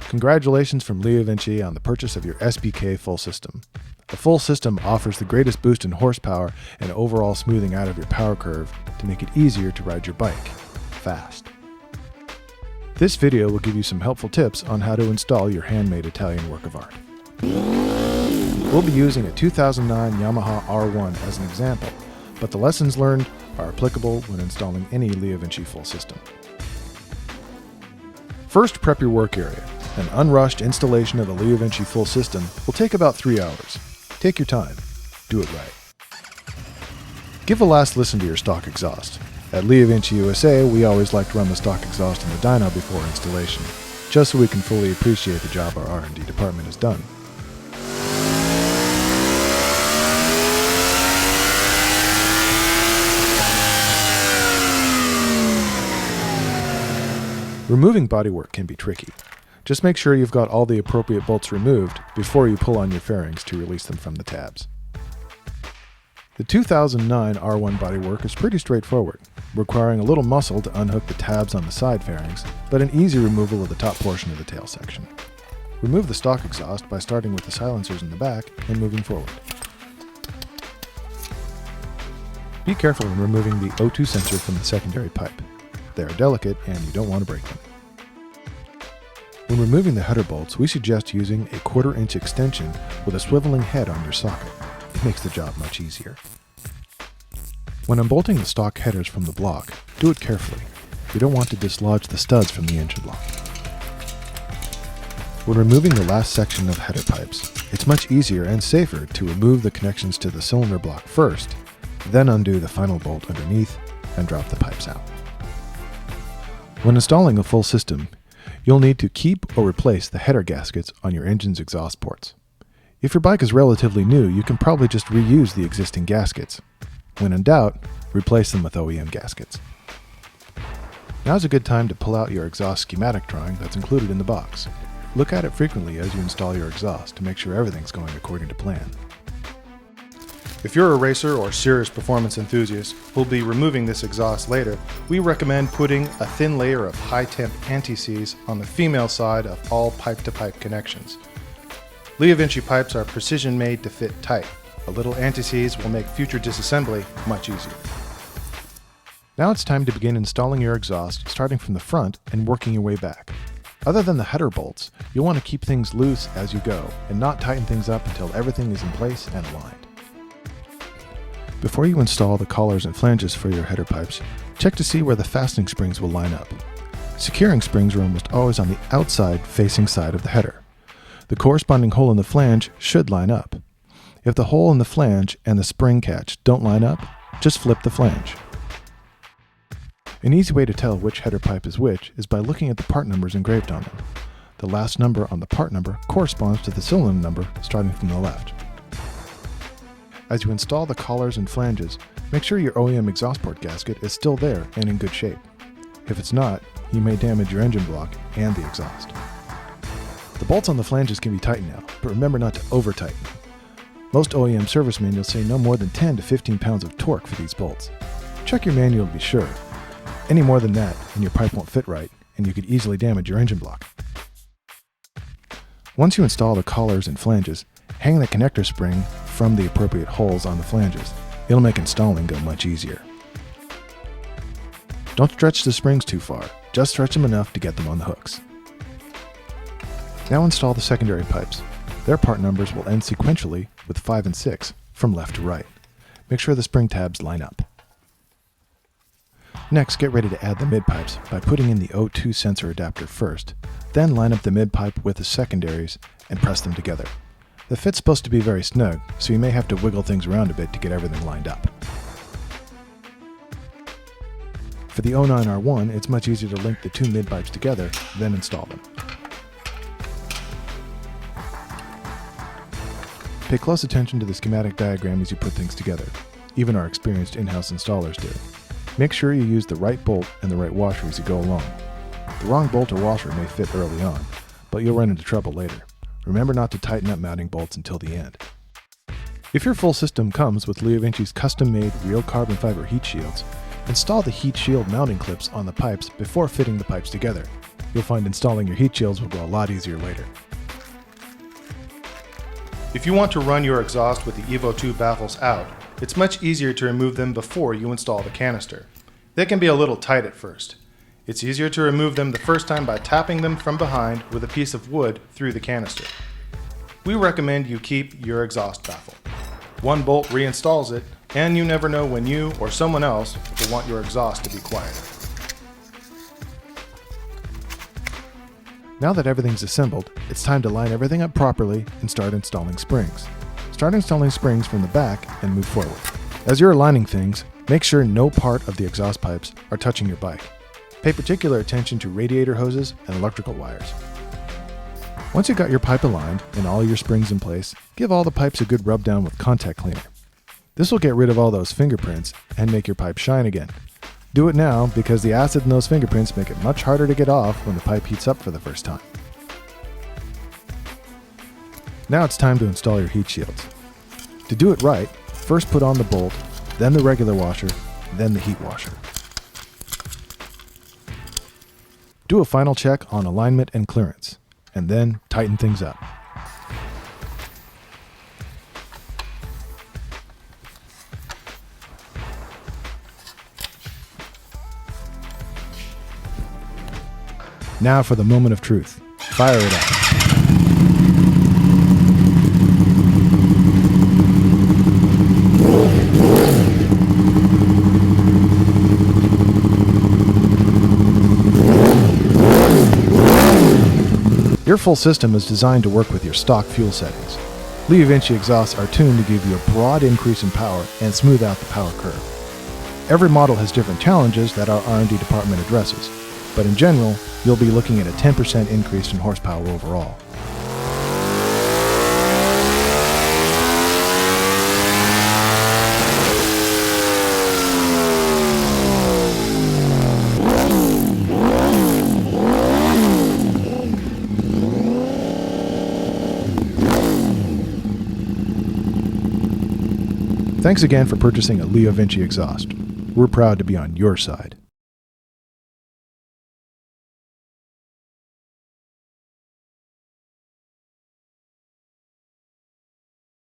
Congratulations from LeoVince on the purchase of your SBK full system. The full system offers the greatest boost in horsepower and overall smoothing out of your power curve to make it easier to ride your bike fast. This video will give you some helpful tips on how to install your handmade Italian work of art. We'll be using a 2009 Yamaha R1 as an example, but the lessons learned are applicable when installing any LeoVince full system. First, prep your work area. An unrushed installation of the LeoVince full system will take about 3 hours. Take your time. Do it right. Give a last listen to your stock exhaust. At LeoVince USA, we always like to run the stock exhaust in the dyno before installation, just so we can fully appreciate the job our R&D department has done. Removing bodywork can be tricky. Just make sure you've got all the appropriate bolts removed before you pull on your fairings to release them from the tabs. The 2009 R1 bodywork is pretty straightforward, requiring a little muscle to unhook the tabs on the side fairings, but an easy removal of the top portion of the tail section. Remove the stock exhaust by starting with the silencers in the back and moving forward. Be careful when removing the O2 sensor from the secondary pipe. They are delicate and you don't want to break them. When removing the header bolts, we suggest using a 1/4 inch extension with a swiveling head on your socket. It makes the job much easier. When unbolting the stock headers from the block, do it carefully. You don't want to dislodge the studs from the engine block. When removing the last section of header pipes, it's much easier and safer to remove the connections to the cylinder block first, then undo the final bolt underneath and drop the pipes out. When installing a full system, you'll need to keep or replace the header gaskets on your engine's exhaust ports. If your bike is relatively new, you can probably just reuse the existing gaskets. When in doubt, replace them with OEM gaskets. Now's a good time to pull out your exhaust schematic drawing that's included in the box. Look at it frequently as you install your exhaust to make sure everything's going according to plan. If you're a racer or serious performance enthusiast who'll be removing this exhaust later, we recommend putting a thin layer of high-temp anti-seize on the female side of all pipe-to-pipe connections. LeoVince pipes are precision-made to fit tight. A little anti-seize will make future disassembly much easier. Now it's time to begin installing your exhaust, starting from the front and working your way back. Other than the header bolts, you'll want to keep things loose as you go and not tighten things up until everything is in place and aligned. Before you install the collars and flanges for your header pipes, check to see where the fastening springs will line up. Securing springs are almost always on the outside facing side of the header. The corresponding hole in the flange should line up. If the hole in the flange and the spring catch don't line up, just flip the flange. An easy way to tell which header pipe is which is by looking at the part numbers engraved on them. The last number on the part number corresponds to the cylinder number starting from the left. As you install the collars and flanges, make sure your OEM exhaust port gasket is still there and in good shape. If it's not, you may damage your engine block and the exhaust. The bolts on the flanges can be tightened now, but remember not to over-tighten. Most OEM service manuals say no more than 10 to 15 pounds of torque for these bolts. Check your manual to be sure. Any more than that and your pipe won't fit right, and you could easily damage your engine block. Once you install the collars and flanges, hang the connector spring from the appropriate holes on the flanges. It'll make installing go much easier. Don't stretch the springs too far, just stretch them enough to get them on the hooks. Now install the secondary pipes. Their part numbers will end sequentially with 5 and 6 from left to right. Make sure the spring tabs line up. Next, get ready to add the mid pipes by putting in the O2 sensor adapter first, then line up the mid pipe with the secondaries and press them together. The fit's supposed to be very snug, so you may have to wiggle things around a bit to get everything lined up. For the 09 R1, it's much easier to link the two mid pipes together, then install them. Pay close attention to the schematic diagram as you put things together. Even our experienced in-house installers do. Make sure you use the right bolt and the right washer as you go along. The wrong bolt or washer may fit early on, but you'll run into trouble later. Remember not to tighten up mounting bolts until the end. If your full system comes with LeoVince's custom-made real carbon fiber heat shields, install the heat shield mounting clips on the pipes before fitting the pipes together. you'll find installing your heat shields will go a lot easier later. If you want to run your exhaust with the EVO 2 baffles out, it's much easier to remove them before you install the canister. They can be a little tight at first. It's easier to remove them the first time by tapping them from behind with a piece of wood through the canister. We recommend you keep your exhaust baffle. One bolt reinstalls it, and you never know when you or someone else will want your exhaust to be quieter. Now that everything's assembled, it's time to line everything up properly and start installing springs. Start installing springs from the back and move forward. As you're aligning things, make sure no part of the exhaust pipes are touching your bike. Pay particular attention to radiator hoses and electrical wires. Once you've got your pipe aligned and all your springs in place, give all the pipes a good rub down with contact cleaner. This will get rid of all those fingerprints and make your pipe shine again. Do it now because the acid in those fingerprints make it much harder to get off when the pipe heats up for the first time. Now it's time to install your heat shields. To do it right, first put on the bolt, then the regular washer, then the heat washer. Do a final check on alignment and clearance, and then tighten things up. Now for the moment of truth. Fire it up. Your full system is designed to work with your stock fuel settings. LeoVince exhausts are tuned to give you a broad increase in power and smooth out the power curve. Every model has different challenges that our R&D department addresses, but in general, you'll be looking at a 10% increase in horsepower overall. Thanks again for purchasing a LeoVince exhaust. We're proud to be on your side.